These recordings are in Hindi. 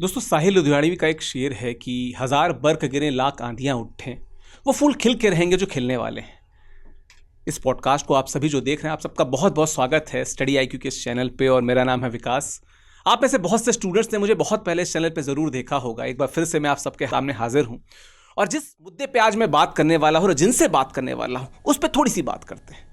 दोस्तों साहिल लुधियानवी का एक शेर है कि हजार बर्क गिरे लाख आंधियां उठें, वो फूल खिल के रहेंगे जो खिलने वाले हैं। इस पॉडकास्ट को आप सभी जो देख रहे हैं, आप सबका बहुत बहुत स्वागत है स्टडी IQ के इस चैनल पे। और मेरा नाम है विकास। आप में से बहुत से स्टूडेंट्स ने मुझे बहुत पहले इस चैनल पे ज़रूर देखा होगा। एक बार फिर से मैं आप सबके सामने हाजिर हूँ और जिस मुद्दे पे आज मैं बात करने वाला हूँ और जिनसे बात करने वाला हूँ उस पर थोड़ी सी बात करते हैं।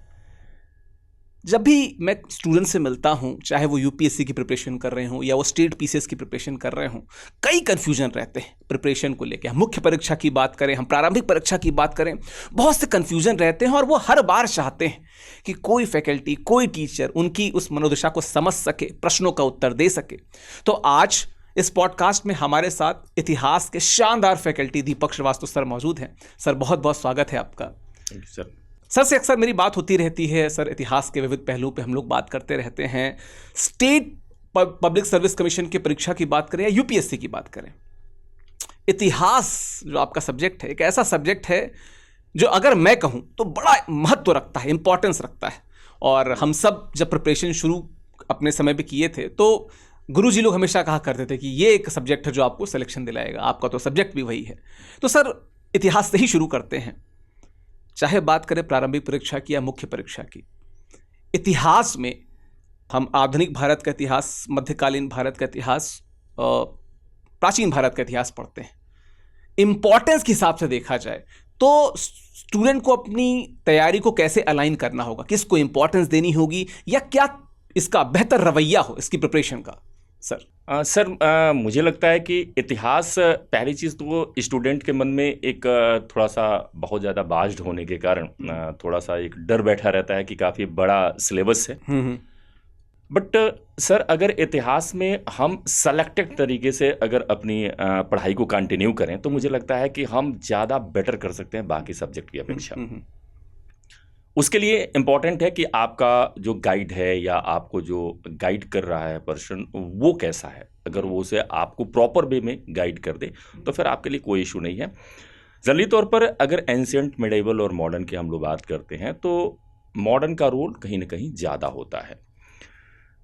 जब भी मैं स्टूडेंट से मिलता हूं, चाहे वो UPSC की प्रिपरेशन कर रहे हों या वो स्टेट PCS की प्रिपरेशन कर रहे हों, कई कन्फ्यूजन रहते हैं प्रिपरेशन को लेकर। हम मुख्य परीक्षा की बात करें, हम प्रारंभिक परीक्षा की बात करें, बहुत से कन्फ्यूजन रहते हैं और वो हर बार चाहते हैं कि कोई फैकल्टी, कोई टीचर उनकी उस मनोदशा को समझ सके, प्रश्नों का उत्तर दे सके। तो आज इस पॉडकास्ट में हमारे साथ इतिहास के शानदार फैकल्टी दीपक श्रीवास्तव सर मौजूद हैं। सर बहुत बहुत स्वागत है आपका। Thank you sir. सर से अक्सर मेरी बात होती रहती है। सर इतिहास के विविध पहलू पे हम लोग बात करते रहते हैं। स्टेट पब्लिक सर्विस कमीशन की परीक्षा की बात करें या UPSC की बात करें, इतिहास जो आपका सब्जेक्ट है एक ऐसा सब्जेक्ट है जो अगर मैं कहूँ तो बड़ा महत्व रखता है, इंपॉर्टेंस रखता है। और हम सब जब प्रिपरेशन शुरू अपने समय पे किए थे तो गुरुजी लोग हमेशा कहा करते थे कि ये एक सब्जेक्ट है जो आपको सिलेक्शन दिलाएगा, आपका तो सब्जेक्ट भी वही है। तो सर इतिहास से ही शुरू करते हैं। चाहे बात करें प्रारंभिक परीक्षा की या मुख्य परीक्षा की, इतिहास में हम आधुनिक भारत का इतिहास, मध्यकालीन भारत का इतिहास, प्राचीन भारत का इतिहास पढ़ते हैं। इंपॉर्टेंस के हिसाब से देखा जाए तो स्टूडेंट को अपनी तैयारी को कैसे अलाइन करना होगा, किसको इंपॉर्टेंस देनी होगी या क्या इसका बेहतर रवैया हो इसकी प्रिपरेशन का। सर मुझे लगता है कि इतिहास, पहली चीज़ तो स्टूडेंट के मन में एक थोड़ा सा बहुत ज़्यादा बाज्ड होने के कारण थोड़ा सा एक डर बैठा रहता है कि काफ़ी बड़ा सिलेबस है। बट सर अगर इतिहास में हम सेलेक्टेड तरीके से अगर अपनी पढ़ाई को कंटिन्यू करें तो मुझे लगता है कि हम ज़्यादा बेटर कर सकते हैं बाकी सब्जेक्ट की अपेक्षा। उसके लिए इम्पॉर्टेंट है कि आपका जो गाइड है या आपको जो गाइड कर रहा है पर्सन वो कैसा है। अगर वो उसे आपको प्रॉपर वे में गाइड कर दे तो फिर आपके लिए कोई इशू नहीं है। जनरली तौर पर अगर एंशिएंट, मिडिवल और मॉडर्न की हम लोग बात करते हैं तो मॉडर्न का रोल कहीं ना कहीं ज़्यादा होता है।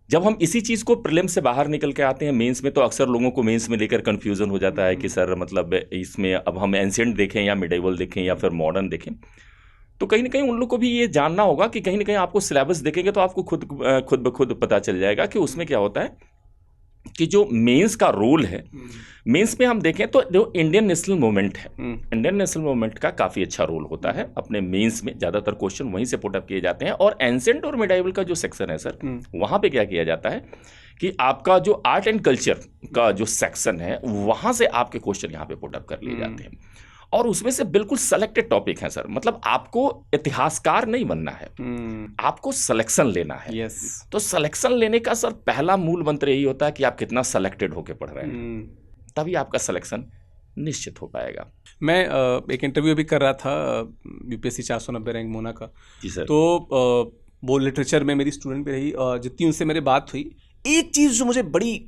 जब हम इसी चीज़ को प्रीलिम से बाहर निकल के आते हैं मेंस में, तो अक्सर लोगों को मेंस में लेकर कन्फ्यूज़न हो जाता है कि सर मतलब इसमें अब हम एंशिएंट देखें या मिडिवल देखें या फिर मॉडर्न देखें। तो कहीं ना कहीं उन लोग को भी ये जानना होगा कि कहीं ना कहीं आपको सिलेबस देखेंगे तो आपको खुद ब खुद पता चल जाएगा कि उसमें क्या होता है कि जो मेंस का रोल है, मेंस में हम देखें तो जो इंडियन नेशनल मूवमेंट है, इंडियन नेशनल मूवमेंट का काफ़ी अच्छा रोल होता है। अपने मेंस में ज़्यादातर क्वेश्चन वहीं से पुटअप किए जाते हैं। और एंशिएंट और मिडिवल का जो सेक्शन है सर, वहाँ पे क्या किया जाता है कि आपका जो आर्ट एंड कल्चर का जो सेक्शन है वहाँ से आपके क्वेश्चन यहाँ पे पुटअप कर लिए जाते हैं। और उसमें से बिल्कुल सेलेक्टेड टॉपिक है सर। मतलब आपको इतिहासकार नहीं बनना है, आपको सिलेक्शन लेना है। yes. तो सिलेक्शन लेने का सर पहला मूल मंत्र यही होता है कि आप कितना सेलेक्टेड होकर पढ़ रहे हैं, तभी आपका सिलेक्शन निश्चित हो पाएगा। मैं एक इंटरव्यू भी कर रहा था UPSC 490 रैंक मोना का। जी सर। तो वो लिटरेचर में मेरी स्टूडेंट भी रही और जितनी उनसे मेरी बात हुई, एक चीज़ जो मुझे बड़ी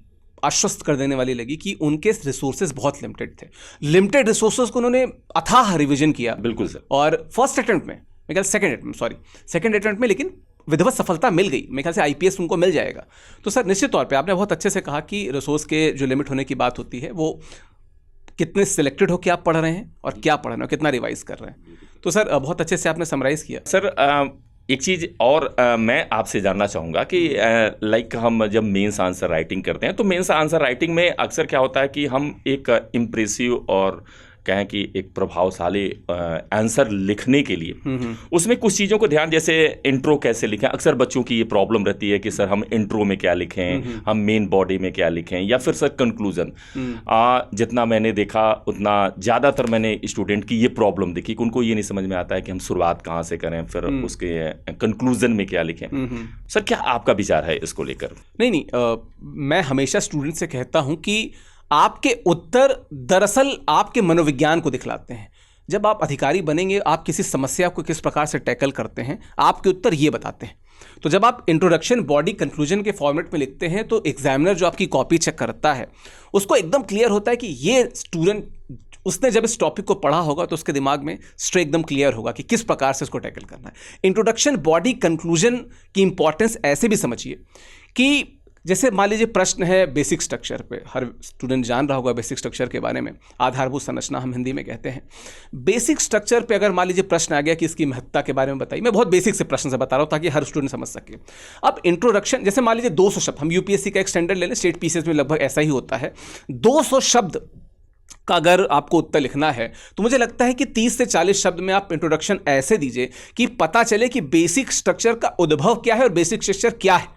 आश्वस्त कर देने वाली लगी कि उनके रिसोर्सेज बहुत लिमिटेड थे। लिमिटेड रिसोर्सेज को उन्होंने अथाह रिवीजन किया। बिल्कुल सर। और फर्स्ट अटेम्प्ट में, मेरे ख्याल सेकंड अटेम्प्ट में लेकिन विधिवत सफलता मिल गई। मेरे ख्याल से IPS उनको मिल जाएगा। तो सर निश्चित तौर पे आपने बहुत अच्छे से कहा कि रिसोर्स के जो लिमिट होने की बात होती है वो कितने सिलेक्टेड हो के आप पढ़ रहे हैं और क्या पढ़ रहे हैं, कितना रिवाइज कर रहे हैं। तो सर बहुत अच्छे से आपने समराइज़ किया। सर एक चीज़ और मैं आपसे जानना चाहूँगा कि लाइक हम जब मेंस आंसर राइटिंग करते हैं तो मेंस आंसर राइटिंग में अक्सर क्या होता है कि हम एक इम्प्रेसिव और कहें कि एक प्रभावशाली आंसर लिखने के लिए उसमें कुछ चीज़ों को ध्यान, जैसे इंट्रो कैसे लिखें। अक्सर बच्चों की ये प्रॉब्लम रहती है कि सर हम इंट्रो में क्या लिखें, हम मेन बॉडी में क्या लिखें, या फिर सर कंक्लूजन। जितना मैंने देखा उतना ज़्यादातर मैंने स्टूडेंट की ये प्रॉब्लम देखी कि उनको ये नहीं समझ में आता है कि हम शुरुआत कहाँ से करें, फिर उसके कंक्लूजन में क्या लिखें। सर क्या आपका विचार है इसको लेकर? नहीं, मैं हमेशा स्टूडेंट से कहता हूँ कि आपके उत्तर दरअसल आपके मनोविज्ञान को दिखलाते हैं। जब आप अधिकारी बनेंगे, आप किसी समस्या को किस प्रकार से टैकल करते हैं, आपके उत्तर ये बताते हैं। तो जब आप इंट्रोडक्शन, बॉडी, कंक्लूजन के फॉर्मेट में लिखते हैं तो एग्जामिनर जो आपकी कॉपी चेक करता है उसको एकदम क्लियर होता है कि ये स्टूडेंट, उसने जब इस टॉपिक को पढ़ा होगा तो उसके दिमाग में स्ट्रेट एकदम क्लियर होगा कि किस प्रकार से इसको टैकल करना है। इंट्रोडक्शन, बॉडी, कंक्लूजन की इंपॉर्टेंस ऐसे भी समझिए कि जैसे मान लीजिए प्रश्न है बेसिक स्ट्रक्चर पे, हर स्टूडेंट जान रहा होगा बेसिक स्ट्रक्चर के बारे में, आधारभूत संरचना हम हिंदी में कहते हैं। बेसिक स्ट्रक्चर पे अगर मान लीजिए प्रश्न आ गया कि इसकी महत्ता के बारे में बताइए, मैं बहुत बेसिक से प्रश्न से बता रहा हूँ ताकि हर स्टूडेंट समझ सके। अब इंट्रोडक्शन, जैसे मान लीजिए 200 शब्द, हम यूपीएससी का एक स्टैंडर्ड ले लें, स्टेट पीसीएस में लगभग ऐसा ही होता है, 200 शब्द का अगर आपको उत्तर लिखना है तो मुझे लगता है कि 30 से 40 शब्द में आप इंट्रोडक्शन ऐसे दीजिए कि पता चले कि बेसिक स्ट्रक्चर का उद्भव क्या है और बेसिक स्ट्रक्चर क्या है।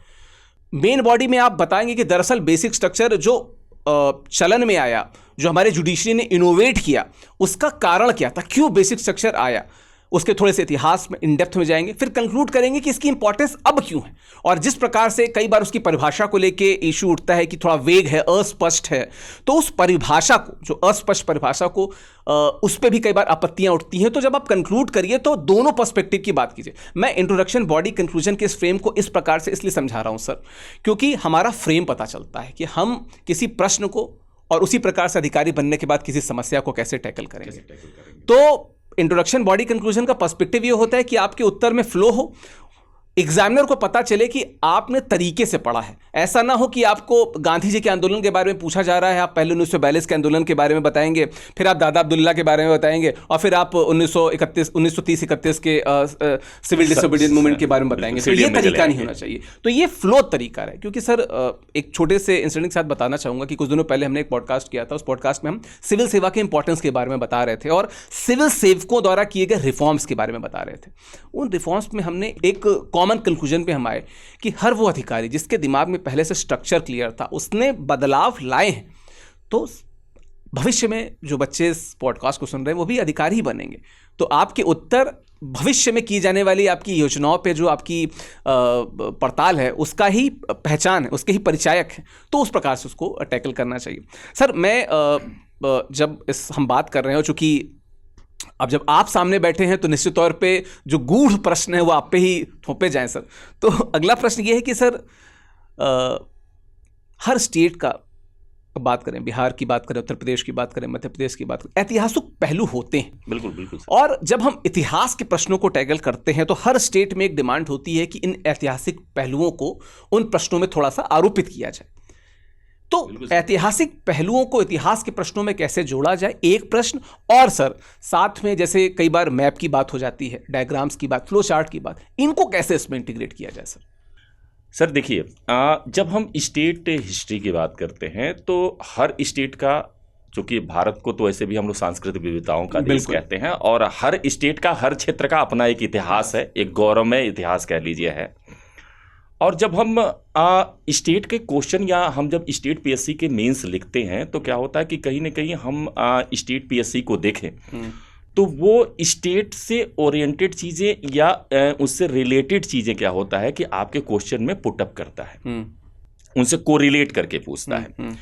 मेन बॉडी में आप बताएंगे कि दरअसल बेसिक स्ट्रक्चर जो चलन में आया, जो हमारे जुडिशरी ने इनोवेट किया, उसका कारण क्या था, क्यों बेसिक स्ट्रक्चर आया, उसके थोड़े से इतिहास में इन डेप्थ में जाएंगे, फिर कंक्लूड करेंगे कि इसकी इंपॉर्टेंस अब क्यों है। और जिस प्रकार से कई बार उसकी परिभाषा को लेके इशू उठता है कि थोड़ा वेग है, अस्पष्ट है, तो उस परिभाषा को, जो अस्पष्ट परिभाषा को, उस पर भी कई बार आपत्तियां उठती हैं। तो जब आप कंक्लूड करिए तो दोनों पर्सपेक्टिव की बात कीजिए। मैं इंट्रोडक्शन बॉडी कंक्लूजन के इस फ्रेम को इस प्रकार से इसलिए समझा रहा हूं सर, क्योंकि हमारा फ्रेम पता चलता है कि हम किसी प्रश्न को और उसी प्रकार से अधिकारी बनने के बाद किसी समस्या को कैसे टैकल करेंगे। तो इंट्रोडक्शन बॉडी कंक्लूजन का पर्सपेक्टिव ये होता है कि आपके उत्तर में फ्लो हो, एग्जामिनर को पता चले कि आपने तरीके से पढ़ा है। ऐसा ना हो कि आपको गांधी जी के आंदोलन के बारे में पूछा जा रहा है, आप पहले 1942 के आंदोलन के बारे में बताएंगे, फिर आप दादा अब्दुल्ला के बारे में बताएंगे, और फिर आप 1930-31 के सिविल डिसोबीडियंस मूवमेंट के बारे में बताएंगे। तो ये तरीका नहीं होना चाहिए, तो ये फ्लो तरीका है। क्योंकि सर एक छोटे से इंसिडेंट के साथ बताना चाहूँगा कि कुछ दिनों पहले हमने एक पॉडकास्ट किया था, उस पॉडकास्ट में हम सिविल सेवा के इंपॉर्टेंस के बारे में बता रहे थे और सिविल सेवकों द्वारा किए गए रिफॉर्म्स के बारे में बता रहे थे। उन रिफॉर्म्स में हमने एक कॉमन कंक्लूजन पे हम आए कि हर वो अधिकारी जिसके दिमाग में पहले से स्ट्रक्चर क्लियर था, उसने बदलाव लाए हैं, तो भविष्य में जो बच्चे इस पॉडकास्ट को सुन रहे हैं वो भी अधिकारी ही बनेंगे। तो आपके उत्तर भविष्य में की जाने वाली आपकी योजनाओं पे जो आपकी पड़ताल है, उसका ही पहचान है, उसके ही परिचायक है। तो उस प्रकार से उसको टैकल करना चाहिए। सर मैं जब हम बात कर रहे हैं, चूँकि अब जब आप सामने बैठे हैं तो निश्चित तौर पे जो गूढ़ प्रश्न है वो आप पे ही थोपे जाएं सर। तो अगला प्रश्न ये है कि सर हर स्टेट का बात करें, बिहार की बात करें, उत्तर प्रदेश की बात करें, मध्य प्रदेश की बात करें, ऐतिहासिक पहलू होते हैं। बिल्कुल बिल्कुल। और जब हम इतिहास के प्रश्नों को टैकल करते हैं तो हर स्टेट में एक डिमांड होती है कि इन ऐतिहासिक पहलुओं को उन प्रश्नों में थोड़ा सा आरोपित किया जाए। तो ऐतिहासिक पहलुओं को इतिहास के प्रश्नों में कैसे जोड़ा जाए, एक प्रश्न। और सर साथ में जैसे कई बार मैप की बात हो जाती है, डायग्राम्स की बात, फ्लो चार्ट की बात, इनको कैसे इसमें इंटीग्रेट किया जाए सर? सर देखिए, जब हम स्टेट हिस्ट्री की बात करते हैं तो हर स्टेट का, चूँकि भारत को तो ऐसे भी हम लोग सांस्कृतिक विविधताओं का देश कहते हैं, और हर स्टेट का, हर क्षेत्र का अपना एक इतिहास है, एक गौरवमय इतिहास कह लीजिए है। और जब हम स्टेट के क्वेश्चन या हम जब स्टेट पीएससी के मेंस लिखते हैं तो क्या होता है कि कहीं ना कहीं हम स्टेट पीएससी को देखें तो वो स्टेट से ओरिएंटेड चीज़ें या उससे रिलेटेड चीज़ें क्या होता है कि आपके क्वेश्चन में पुटअप करता है, उनसे कोरिलेट करके पूछता है।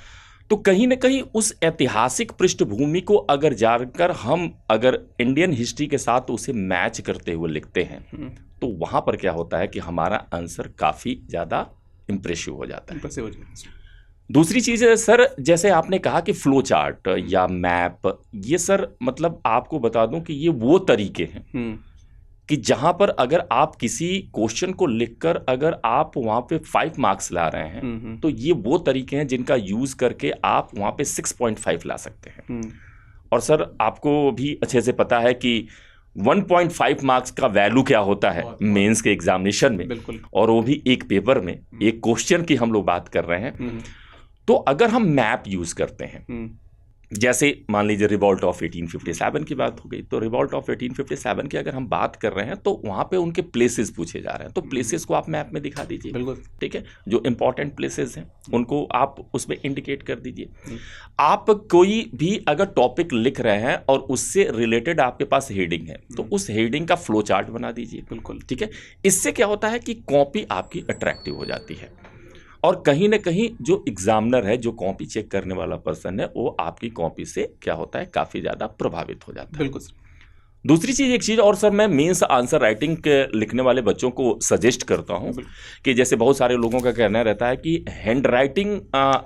तो कहीं ना कहीं उस ऐतिहासिक पृष्ठभूमि को अगर जानकर हम अगर इंडियन हिस्ट्री के साथ उसे मैच करते हुए लिखते हैं तो वहाँ पर क्या होता है कि हमारा आंसर काफ़ी ज़्यादा इम्प्रेसिव हो जाता है। दूसरी चीज़ है सर, जैसे आपने कहा कि फ्लो चार्ट या मैप, ये सर मतलब आपको बता दूं कि ये वो तरीके हैं कि जहाँ पर अगर आप किसी क्वेश्चन को लिखकर अगर आप वहाँ पे 5 मार्क्स ला रहे हैं तो ये वो तरीके हैं जिनका यूज़ करके आप वहाँ पे 6.5 ला सकते हैं। और सर आपको भी अच्छे से पता है कि 1.5 मार्क्स का वैल्यू क्या होता है मेंस के एग्जामिनेशन में, और वो भी एक पेपर में, एक क्वेश्चन की हम लोग बात कर रहे हैं। तो अगर हम मैप यूज करते हैं, जैसे मान लीजिए रिवॉल्ट ऑफ 1857 की बात हो गई, तो रिवॉल्ट ऑफ 1857 की अगर हम बात कर रहे हैं तो वहाँ पे उनके प्लेसेस पूछे जा रहे हैं, तो प्लेसेस को आप मैप में दिखा दीजिए। बिल्कुल ठीक है, जो इंपॉर्टेंट प्लेसेस हैं उनको आप उसमें इंडिकेट कर दीजिए। आप कोई भी अगर टॉपिक लिख रहे हैं और उससे रिलेटेड आपके पास हेडिंग है तो उस हेडिंग का फ्लो चार्ट बना दीजिए। बिल्कुल ठीक है, इससे क्या होता है कि कॉपी आपकी अट्रैक्टिव हो जाती है और कहीं ना कहीं जो एग्जामिनर है, जो कॉपी चेक करने वाला पर्सन है, वो आपकी कॉपी से क्या होता है काफ़ी ज़्यादा प्रभावित हो जाता है। बिल्कुल। दूसरी चीज़, एक चीज़ और सर, मैं मेंस आंसर राइटिंग के लिखने वाले बच्चों को सजेस्ट करता हूँ कि जैसे बहुत सारे लोगों का कहना रहता है कि हैंड राइटिंग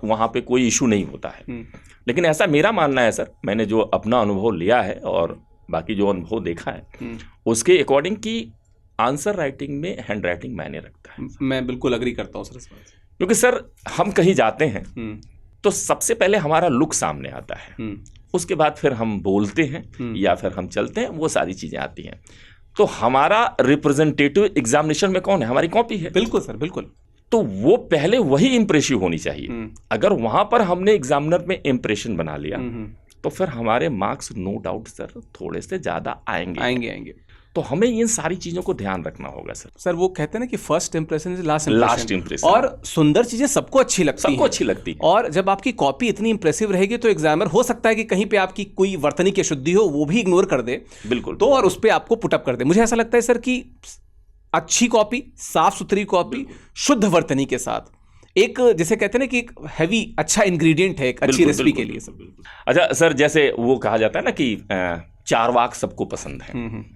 वहाँ पे कोई इशू नहीं होता है, लेकिन ऐसा मेरा मानना है सर, मैंने जो अपना अनुभव लिया है और बाकी जो अनुभव देखा है उसके अकॉर्डिंग की आंसर राइटिंग में हैंड राइटिंग मायने रखता है। मैं बिल्कुल अग्री करता हूँ सर इस बात से। क्योंकि सर हम कहीं जाते हैं तो सबसे पहले हमारा लुक सामने आता है, उसके बाद फिर हम बोलते हैं या फिर हम चलते हैं, वो सारी चीजें आती हैं। तो हमारा रिप्रेजेंटेटिव एग्जामिनेशन में कौन है? हमारी कॉपी है। बिल्कुल सर, बिल्कुल। तो वो पहले वही इंप्रेसिव होनी चाहिए। अगर वहां पर हमने एग्जामिनर में इंप्रेशन बना लिया तो फिर हमारे मार्क्स नो डाउट सर थोड़े से ज्यादा आएंगे। तो हमें इन सारी चीजों को ध्यान रखना होगा सर। सर वो कहते हैं ना कि first impression is last impression. और सुंदर चीजें सबको अच्छी लगती हैं। और जब आपकी कॉपी इतनी इंप्रेसिव रहेगी तो एग्जामिनर हो सकता है कि कहीं पे आपकी कोई वर्तनी की अशुद्धि हो वो भी इग्नोर कर दे, बिल्कुल, तो और उस पर आपको पुटअप कर दे। मुझे ऐसा लगता है सर कि अच्छी कॉपी, साफ सुथरी कॉपी, शुद्ध वर्तनी के साथ एक, जिसे कहते हैं ना कि एक हैवी अच्छा इंग्रेडिएंट है एक अच्छी रेसिपी के लिए सर। अच्छा सर, जैसे वो कहा जाता है ना कि चारवाक सबको पसंद है,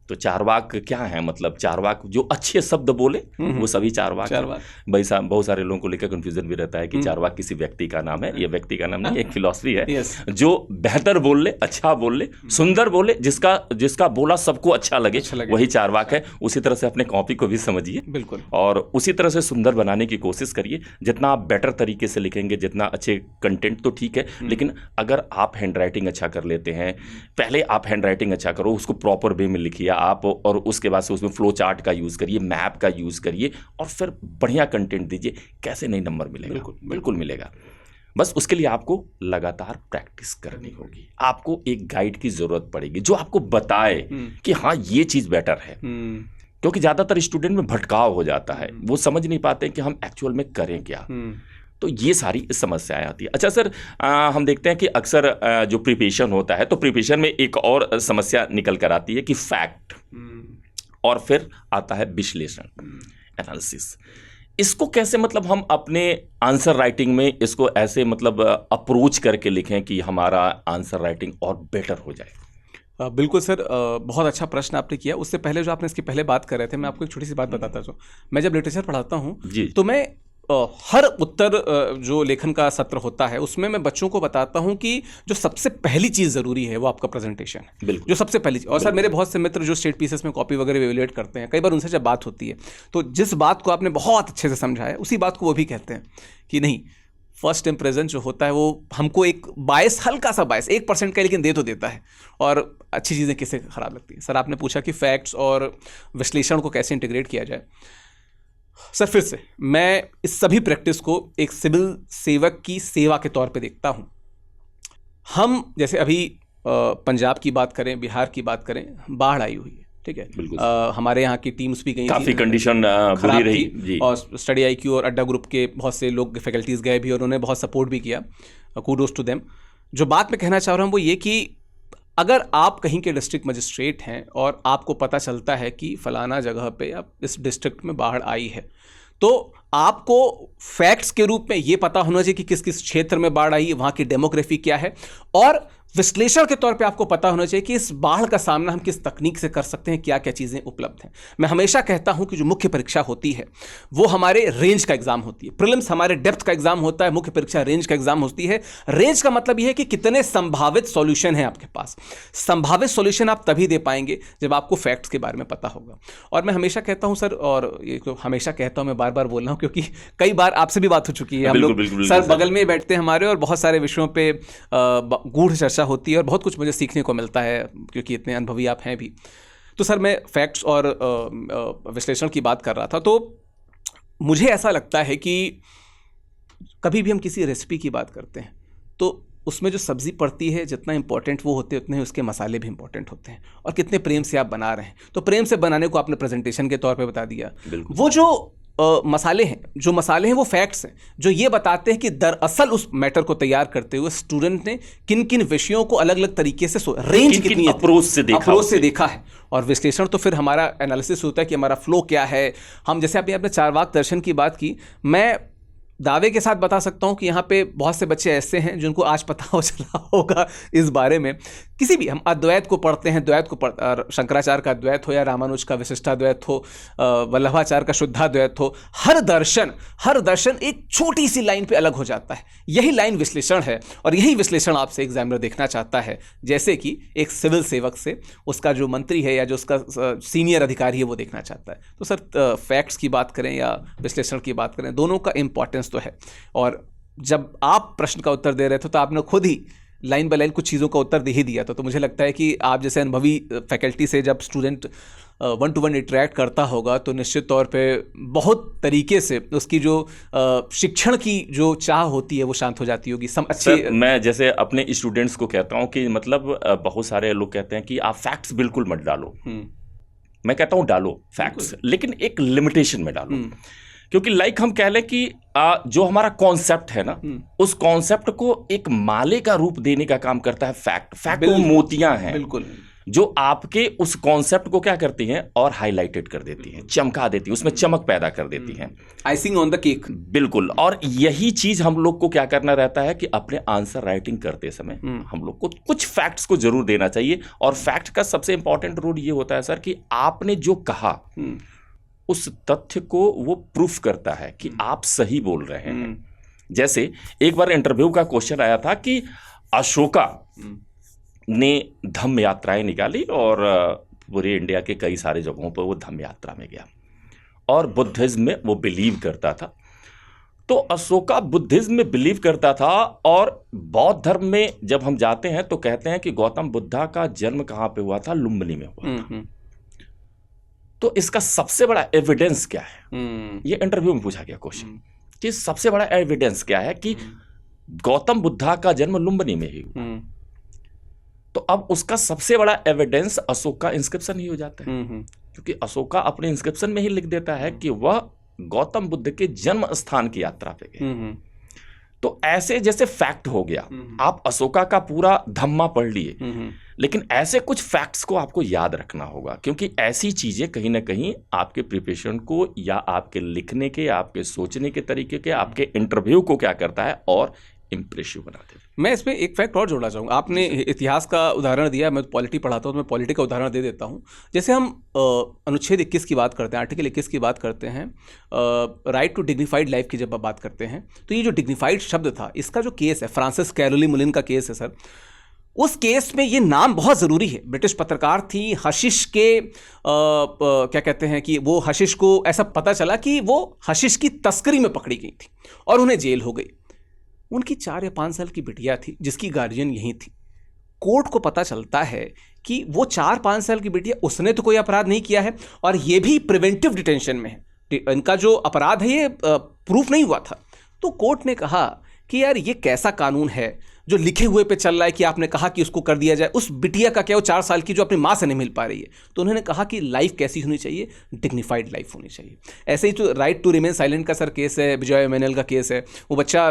तो चारवाक क्या है? मतलब चारवाक जो अच्छे शब्द बोले वो सभी चारवाक है। भाई साहब, बहुत सारे लोगों को लेकर कंफ्यूजन भी रहता है कि चारवाक किसी व्यक्ति का नाम है। ये व्यक्ति का नाम नहीं, एक फिलॉसफी है। जो बेहतर बोल ले, अच्छा बोल ले, सुंदर बोले, जिसका बोला सबको अच्छा लगे, वही चारवाक है। उसी तरह से अपने कॉपी को भी समझिए, बिल्कुल, और उसी तरह से सुंदर बनाने की कोशिश करिए। जितना आप बेटर तरीके से लिखेंगे, जितना अच्छे कंटेंट तो ठीक है, लेकिन अगर आप हैंड राइटिंग अच्छा कर लेते हैं, पहले आप हैंड राइटिंग अच्छा करो, उसको प्रॉपर वे में लिखिए आप, और उसके बाद से उसमें फ्लो चार्ट का यूज करिए, मैप का यूज करिए, और फिर बढ़िया कंटेंट दीजिए। कैसे नहीं नंबर मिलेगा? बिल्कुल मिलेगा। बस उसके लिए आपको लगातार प्रैक्टिस करनी होगी। आपको एक गाइड की जरूरत पड़ेगी जो आपको बताए कि हाँ ये चीज बेटर है, क्योंकि ज्यादातर स्टूडेंट में भटकाव हो जाता है, वो समझ नहीं पाते कि हम एक्चुअल में करें क्या। तो ये सारी समस्याएं आती है। अच्छा सर, हम देखते हैं कि अक्सर जो प्रिपरेशन होता है, तो प्रिपरेशन में एक और समस्या निकल कर आती है कि फैक्ट, और फिर आता है विश्लेषण, एनालिसिस। इसको कैसे मतलब हम अपने आंसर राइटिंग में इसको ऐसे मतलब अप्रोच करके लिखें कि हमारा आंसर राइटिंग और बेटर हो जाए? बिल्कुल सर, बहुत अच्छा प्रश्न आपने किया। उससे पहले जो आपने इसकी पहले बात कर रहे थे, मैं आपको एक छोटी सी बात बताता हूँ। मैं जब लिटरेचर पढ़ाता हूँ तो मैं हर उत्तर जो लेखन का सत्र होता है उसमें मैं बच्चों को बताता हूं कि जो सबसे पहली चीज़ ज़रूरी है वो आपका प्रेजेंटेशन है, जो सबसे पहली चीज़। और सर मेरे बहुत से मित्र जो स्टेट पीसेस में कॉपी वगैरह इवेल्युएट करते हैं, कई बार उनसे जब बात होती है तो जिस बात को आपने बहुत अच्छे से समझाया उसी बात को वो भी कहते हैं कि नहीं, फर्स्ट इंप्रेशन जो होता है वो हमको एक बायस, हल्का सा बायस 1% का, लेकिन दे तो देता है। और अच्छी चीज़ें किसे ख़राब लगती हैं? सर आपने पूछा कि फैक्ट्स और विश्लेषण को कैसे इंटीग्रेट किया जाए। सर फिर से मैं इस सभी प्रैक्टिस को एक सिविल सेवक की सेवा के तौर पे देखता हूं। हम जैसे अभी पंजाब की बात करें, बिहार की बात करें, बाढ़ आई हुई है, ठीक है। हमारे यहाँ की टीम्स भी गई, काफ़ी कंडीशन बुरी रही जी। और स्टडी IQ और अड्डा ग्रुप के बहुत से लोग, फैकल्टीज गए भी और उन्होंने बहुत सपोर्ट भी किया। Kudos to them. जो बात मैं कहना चाह रहा हूँ वो ये कि अगर आप कहीं के डिस्ट्रिक्ट मजिस्ट्रेट हैं और आपको पता चलता है कि फलाना जगह पे अब इस डिस्ट्रिक्ट में बाढ़ आई है, तो आपको फैक्ट्स के रूप में ये पता होना चाहिए कि किस किस क्षेत्र में बाढ़ आई है, वहाँ की डेमोग्राफी क्या है, और विश्लेषण के तौर पे आपको पता होना चाहिए कि इस बाढ़ का सामना हम किस तकनीक से कर सकते हैं, क्या क्या चीज़ें उपलब्ध हैं। मैं हमेशा कहता हूं कि जो मुख्य परीक्षा होती है वो हमारे रेंज का एग्जाम होती है। प्रीलिम्स हमारे डेप्थ का एग्जाम होता है, मुख्य परीक्षा रेंज का एग्जाम होती है। रेंज का मतलब यह है कि कितने संभावित सॉल्यूशन हैं आपके पास। संभावित सॉल्यूशन आप तभी दे पाएंगे जब आपको फैक्ट्स के बारे में पता होगा। और मैं हमेशा कहता हूं सर, और ये तो हमेशा कहता हूं, मैं बार बार बोल रहा हूं क्योंकि कई बार आपसे भी बात हो चुकी है। हम लोग सर बगल में बैठते हैं हमारे, और बहुत सारे विषयों पर गूढ़ चर्चा होती है और बहुत कुछ मुझे सीखने को मिलता है क्योंकि इतने अनुभवी आप हैं भी। तो सर मैं फैक्ट्स और विश्लेषण की बात कर रहा था, तो मुझे ऐसा लगता है कि कभी भी हम किसी रेसिपी की बात करते हैं तो उसमें जो सब्ज़ी पड़ती है, जितना इंपॉर्टेंट वो होते हैं उतने ही उसके मसाले भी इंपॉर्टेंट होते हैं, और कितने प्रेम से आप बना रहे हैं। तो प्रेम से बनाने को आपने प्रेजेंटेशन के तौर पे बता दिया। वो जो मसाले हैं वो फैक्ट्स हैं जो ये बताते हैं कि दरअसल उस मैटर को तैयार करते हुए स्टूडेंट ने किन किन विषयों को अलग अलग तरीके से रेंज कितनी अप्रोच से देखा है। और विश्लेषण तो फिर हमारा एनालिसिस होता है कि हमारा फ्लो क्या है। हम जैसे आपने चारवाक दर्शन की बात की, मैं दावे के साथ बता सकता हूं कि यहाँ पे बहुत से बच्चे ऐसे हैं जिनको आज पता हो चला होगा इस बारे में किसी भी हम अद्वैत को पढ़ते हैं, द्वैत को शंकराचार्य का द्वैत हो या रामानुज का विशिष्टाद्वैत हो, वल्लभाचार्य का शुद्धाद्वैत हो, हर दर्शन एक छोटी सी लाइन पे अलग हो जाता है। यही लाइन विश्लेषण है और यही विश्लेषण आपसे एग्जामिनर देखना चाहता है, जैसे कि एक सिविल सेवक से उसका जो मंत्री है या जो उसका सीनियर अधिकारी है वो देखना चाहता है। तो सर फैक्ट्स की बात करें या विश्लेषण की बात करें, दोनों का इंपॉर्टेंस तो है। और जब आप प्रश्न का उत्तर दे रहे थे तो आपने खुद ही लाइन बाय लाइन कुछ चीज़ों का उत्तर दे ही दिया था। तो मुझे लगता है कि आप जैसे अनुभवी फैकल्टी से जब स्टूडेंट 1-to-1 इंटरेक्ट करता होगा तो निश्चित तौर पे बहुत तरीके से उसकी जो शिक्षण की जो चाह होती है वो शांत हो जाती होगी। सर, मैं जैसे अपने स्टूडेंट्स को कहता हूँ कि मतलब बहुत सारे लोग कहते हैं कि आप फैक्ट्स बिल्कुल मत डालो। मैं कहता हूँ डालो फैक्ट्स, लेकिन एक लिमिटेशन में डालो। क्योंकि लाइक हम कह लें कि जो हमारा कॉन्सेप्ट है ना, उस कॉन्सेप्ट को एक माले का रूप देने का काम करता है फैक्ट वो मोतियां हैं बिल्कुल, जो आपके उस कॉन्सेप्ट को क्या करती हैं और हाईलाइटेड कर देती हैं, चमका देती हैं, उसमें चमक पैदा कर देती हैं, आइसिंग ऑन द केक। बिल्कुल। और यही चीज हम लोग को क्या करना रहता है कि अपने आंसर राइटिंग करते समय हम लोग को कुछ फैक्ट्स को जरूर देना चाहिए। और फैक्ट का सबसे इंपॉर्टेंट रोल ये होता है सर कि आपने जो कहा उस तथ्य को वो प्रूफ करता है कि आप सही बोल रहे हैं। जैसे एक बार इंटरव्यू का क्वेश्चन आया था कि अशोका ने धम्म यात्राएं निकाली और पूरे इंडिया के कई सारे जगहों पर वो धम्म यात्रा में गया और बुद्धिज्म में वो बिलीव करता था। तो अशोका बुद्धिज्म में बिलीव करता था और बौद्ध धर्म में जब हम जाते हैं तो कहते हैं कि गौतम बुद्धा का जन्म कहाँ पे हुआ था? लुम्बिनी में हुआ था। तो इसका सबसे बड़ा एविडेंस क्या है? ये इंटरव्यू में पूछा गया क्वेश्चन कि सबसे बड़ा एविडेंस क्या है कि गौतम बुद्धा का जन्म लुम्बिनी में ही हुआ। तो अब उसका सबसे बड़ा एविडेंस अशोक का इंस्क्रिप्शन ही हो जाता है, क्योंकि अशोका अपने इंस्क्रिप्शन में ही लिख देता है कि वह गौतम बुद्ध के जन्म स्थान की यात्रा पे गए। तो ऐसे जैसे फैक्ट हो गया, आप अशोका का पूरा धम्मा पढ़ लिए, लेकिन ऐसे कुछ फैक्ट्स को आपको याद रखना होगा, क्योंकि ऐसी चीजें कहीं ना कहीं आपके प्रिपरेशन को या आपके लिखने के, आपके सोचने के तरीके के, आपके इंटरव्यू को क्या करता है और इम्प्रेसिव बनाते हैं। मैं इसमें एक फैक्ट और जोड़ना चाहूँगा। आपने इतिहास का उदाहरण दिया, मैं पॉलिटी पढ़ाता हूँ तो मैं पॉलिटी का उदाहरण दे देता हूँ। जैसे हम अनुच्छेद 21 की बात करते हैं, आर्टिकल 21 की बात करते हैं, राइट टू डिग्निफाइड लाइफ की जब आप बात करते हैं, तो ये जो डिग्निफाइड शब्द था, इसका जो केस है, फ्रांसिस कैरोली मुलिन का केस है सर, उस केस में ये नाम बहुत ज़रूरी है। ब्रिटिश पत्रकार थी, हशीश के क्या कहते हैं कि वो हशीश को ऐसा पता चला कि वो हशीश की तस्करी में पकड़ी गई थी और उन्हें जेल हो गई। उनकी 4 या 5 साल की बिटिया थी जिसकी गार्जियन यहीं थी। कोर्ट को पता चलता है कि वो 4-5 साल की बिटिया, उसने तो कोई अपराध नहीं किया है और ये भी प्रिवेंटिव डिटेंशन में है, इनका जो अपराध है ये प्रूफ नहीं हुआ था। तो कोर्ट ने कहा कि यार ये कैसा कानून है जो लिखे हुए पे चल रहा है कि आपने कहा कि उसको कर दिया जाए, उस बिटिया का क्या, वो 4 साल की जो अपनी माँ से नहीं मिल पा रही है। तो उन्होंने कहा कि लाइफ कैसी होनी चाहिए? डिग्निफाइड लाइफ होनी चाहिए। ऐसे ही तो राइट टू रिमेन साइलेंट का सर केस है, विजय एमेनुअल का केस है। वो बच्चा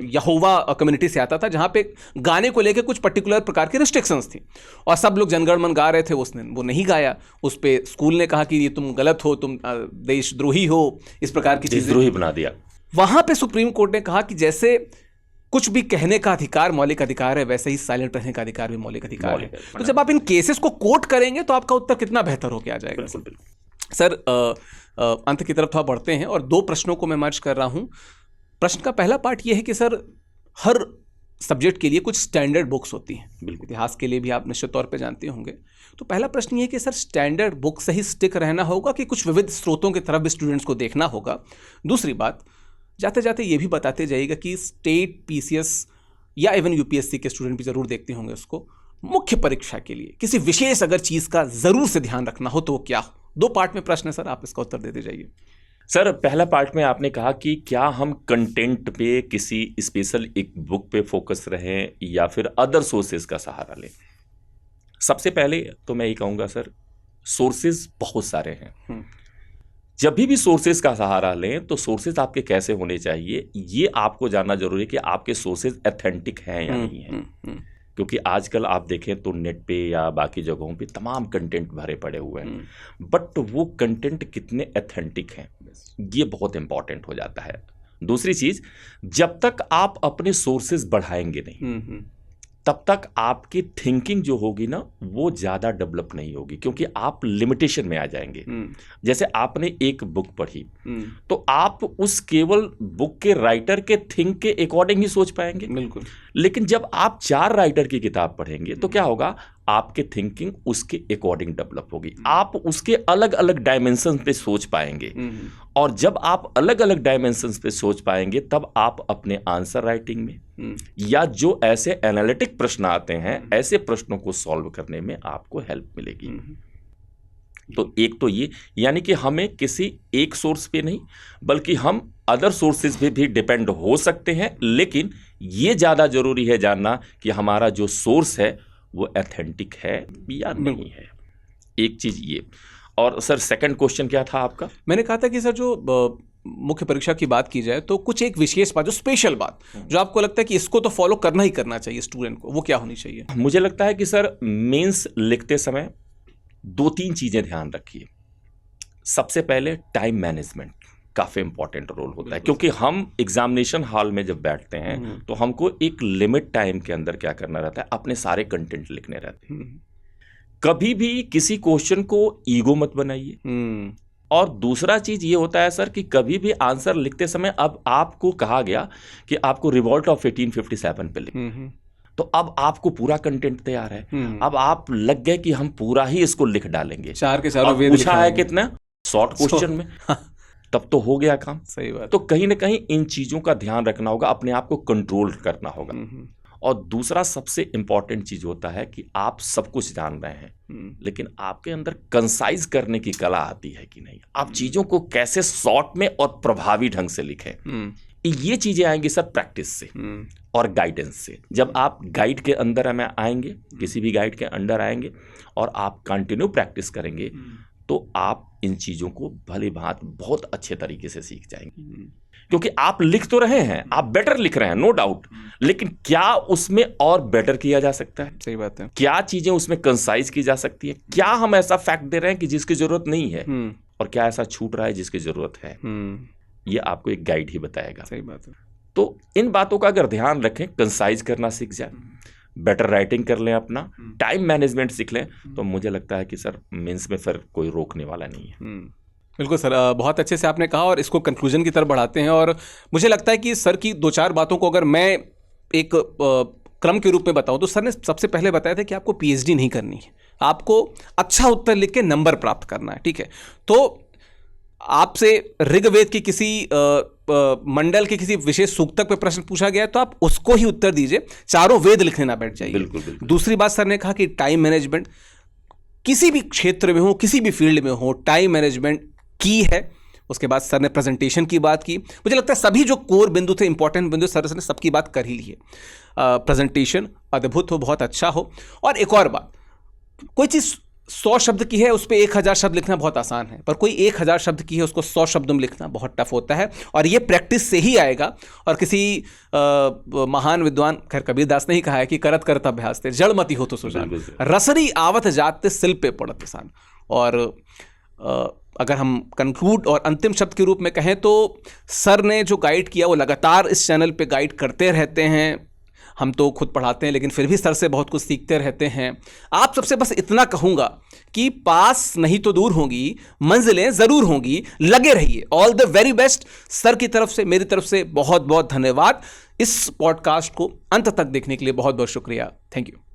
यहोवा कम्युनिटी से आता था जहाँ पे गाने को लेकर कुछ पर्टिकुलर प्रकार की रिस्ट्रिक्शंस थी और सब लोग जनगण मन गा रहे थे, उसने वो नहीं गाया। उस पर स्कूल ने कहा कि ये तुम गलत हो, तुम देशद्रोही हो, इस प्रकार की चीज़ें, देशद्रोही बना दिया। वहाँ पे सुप्रीम कोर्ट ने कहा कि जैसे कुछ भी कहने का अधिकार मौलिक अधिकार है, वैसे ही साइलेंट रहने का अधिकार भी मौलिक अधिकार है। तो जब आप इन केसेस को कोट करेंगे तो आपका उत्तर कितना बेहतर होकर आ जाएगा। सर अंत की तरफ थोड़ा बढ़ते हैं और 2 प्रश्नों को मैं मर्ज कर रहा हूँ। प्रश्न का पहला पार्ट ये है कि सर हर सब्जेक्ट के लिए कुछ स्टैंडर्ड बुक्स होती हैं, इतिहास के लिए भी आप निश्चित तौर पे जानते होंगे। तो पहला प्रश्न ये है कि सर स्टैंडर्ड बुक से ही स्टिक रहना होगा कि कुछ विविध स्रोतों की तरफ भी स्टूडेंट्स को देखना होगा? दूसरी बात, जाते जाते ये भी बताते जाइएगा कि स्टेट पीसीएस या इवन यूपीएससी के स्टूडेंट भी ज़रूर देखते होंगे उसको, मुख्य परीक्षा के लिए किसी विशेष अगर चीज़ का ज़रूर से ध्यान रखना हो तो वो क्या हो? 2 पार्ट में प्रश्न है सर, आप इसका उत्तर देते जाइए। सर पहला पार्ट में आपने कहा कि क्या हम कंटेंट पे किसी स्पेशल एक बुक पे फोकस रहें या फिर अदर सोर्सेज का सहारा लें। सबसे पहले तो मैं ये कहूँगा सर, सोर्सेज बहुत सारे हैं। जब भी सोर्सेज का सहारा लें तो सोर्सेज आपके कैसे होने चाहिए ये आपको जानना जरूरी है कि आपके सोर्सेज ऑथेंटिक हैं या नहीं हैं। क्योंकि आजकल आप देखें तो नेट पे या बाकी जगहों पे तमाम कंटेंट भरे पड़े हुए हैं, बट वो कंटेंट कितने ऑथेंटिक हैं ये बहुत इंपॉर्टेंट हो जाता है। दूसरी चीज, जब तक आप अपने सोर्सेज बढ़ाएंगे नहीं, तब तक आपकी थिंकिंग जो होगी ना वो ज़्यादा डेवलप नहीं होगी, क्योंकि आप लिमिटेशन में आ जाएंगे। जैसे आपने एक बुक पढ़ी तो आप उस केवल बुक के राइटर के थिंक के अकॉर्डिंग ही सोच पाएंगे। बिल्कुल। लेकिन जब आप 4 राइटर की किताब पढ़ेंगे तो क्या होगा, आपके थिंकिंग उसके अकॉर्डिंग डेवलप होगी, आप उसके अलग अलग डायमेंशन पे सोच पाएंगे। और जब आप अलग अलग डायमेंशन पे सोच पाएंगे तब आप अपने आंसर राइटिंग में या जो ऐसे एनालिटिक प्रश्न आते हैं ऐसे प्रश्नों को सॉल्व करने में आपको हेल्प मिलेगी। तो एक तो ये, यानी कि हमें किसी एक सोर्स पे नहीं बल्कि हम अदर सोर्सेज पे भी डिपेंड हो सकते हैं, लेकिन ये ज़्यादा जरूरी है जानना कि हमारा जो सोर्स है वो एथेंटिक है या नहीं है। एक चीज़ ये। और सर सेकंड क्वेश्चन क्या था आपका? मैंने कहा था कि सर जो मुख्य परीक्षा की बात की जाए तो कुछ एक विशेष बात, जो स्पेशल बात, जो आपको लगता है कि इसको तो फॉलो करना ही करना चाहिए स्टूडेंट को, वो क्या होनी चाहिए? मुझे लगता है कि सर मेंस लिखते समय 2-3 चीज़ें ध्यान रखिए। सबसे पहले टाइम मैनेजमेंट काफ़ी इंपॉर्टेंट रोल होता है, क्योंकि हम एग्जामिनेशन हॉल में जब बैठते हैं तो हमको एक लिमिट टाइम के अंदर क्या करना रहता है, अपने सारे कंटेंट लिखने रहते हैं। कभी भी किसी क्वेश्चन को ईगो मत बनाइए। और दूसरा चीज ये होता है सर कि कभी भी आंसर लिखते समय, अब आपको कहा गया कि आपको रिवॉल्ट ऑफ 1857 पे लिखना, तो अब आपको पूरा कंटेंट तैयार है, अब आप लग गए कि हम पूरा ही इसको लिख डालेंगे। 4 के 4 वेद पूछा है कितना शॉर्ट क्वेश्चन में, तब तो हो गया काम। सही बात। तो कहीं ना कहीं इन चीजों का ध्यान रखना होगा, अपने आप को कंट्रोल करना होगा। और दूसरा सबसे इंपॉर्टेंट चीज होता है कि आप सब कुछ जान रहे हैं लेकिन आपके अंदर कंसाइज करने की कला आती है कि नहीं, आप चीजों को कैसे शॉर्ट में और प्रभावी ढंग से लिखें। ये चीजें आएंगी सर प्रैक्टिस से और गाइडेंस से। जब आप गाइड के अंदर में आएंगे, किसी भी गाइड के अंदर आएंगे और आप कंटिन्यू प्रैक्टिस करेंगे तो आप इन चीजों को भली भांत बहुत अच्छे तरीके से सीख जाएंगे। क्योंकि आप लिख तो रहे हैं, आप बेटर लिख रहे हैं नो डाउट, लेकिन क्या उसमें और बेटर किया जा सकता है? सही बात है। क्या चीजें उसमें कंसाइज की जा सकती है? क्या हम ऐसा फैक्ट दे रहे हैं कि जिसकी जरूरत नहीं है और क्या ऐसा छूट रहा है जिसकी जरूरत है? ये आपको एक गाइड ही बताएगा। सही बात है। तो इन बातों का अगर ध्यान रखें, कंसाइज करना सीख जाए, बेटर राइटिंग कर लें, अपना टाइम मैनेजमेंट सीख लें, तो मुझे लगता है कि सर मेंस में फिर कोई रोकने वाला नहीं है। बिल्कुल सर, बहुत अच्छे से आपने कहा और इसको कंक्लूजन की तरफ बढ़ाते हैं। और मुझे लगता है कि सर की 2-4 बातों को अगर मैं एक क्रम के रूप में बताऊं तो सर ने सबसे पहले बताया था कि आपको पीएचडी नहीं करनी है, आपको अच्छा उत्तर लिख के नंबर प्राप्त करना है। ठीक है, तो आपसे ऋग्वेद की किसी मंडल के किसी विशेष सूक्तक पे प्रश्न पूछा गया तो आप उसको ही उत्तर दीजिए, चारों वेद लिखने ना बैठ जाइए। बिल्कुल, बिल्कुल। दूसरी बात सर ने कहा कि टाइम मैनेजमेंट, किसी भी क्षेत्र में हो, किसी भी फील्ड में हो, टाइम मैनेजमेंट की है। उसके बाद सर ने प्रेजेंटेशन की बात की। मुझे लगता है सभी जो कोर बिंदु थे, इंपॉर्टेंट बिंदु, सर ने सबकी बात कर ही ली है। प्रेजेंटेशन अद्भुत हो, बहुत अच्छा हो। और एक और बात, कोई चीज़ 100 शब्द की है उस पर 1000 शब्द लिखना बहुत आसान है, पर कोई 1000 शब्द की है उसको 100 शब्दों में लिखना बहुत टफ होता है। और ये प्रैक्टिस से ही आएगा। और किसी महान विद्वान, खैर कबीरदास ने ही कहा है कि करत करत अभ्यास थे जड़मति हो तो सुजान, रसरी आवत जाते सिल पे पड़त किसान। और अगर हम कंक्लूड और अंतिम शब्द के रूप में कहें तो सर ने जो गाइड किया वो लगातार इस चैनल पे गाइड करते रहते हैं। हम तो खुद पढ़ाते हैं लेकिन फिर भी सर से बहुत कुछ सीखते रहते हैं। आप सबसे बस इतना कहूँगा कि पास नहीं तो दूर होंगी, मंजिलें ज़रूर होंगी, लगे रहिए। All the very best. Sir की तरफ से, मेरी तरफ से बहुत बहुत धन्यवाद। इस पॉडकास्ट को अंत तक देखने के लिए बहुत बहुत शुक्रिया। Thank you.